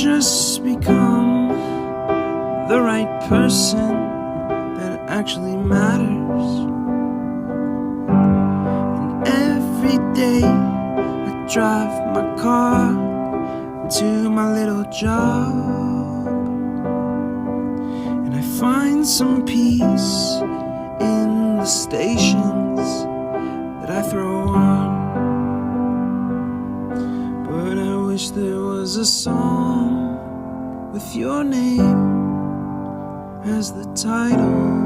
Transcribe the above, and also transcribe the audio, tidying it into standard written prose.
just become the right person that actually matters. And every day I drive my car to my little job, and I find some peace in the stations that I throw on. But I wish there was a song with your name as the title.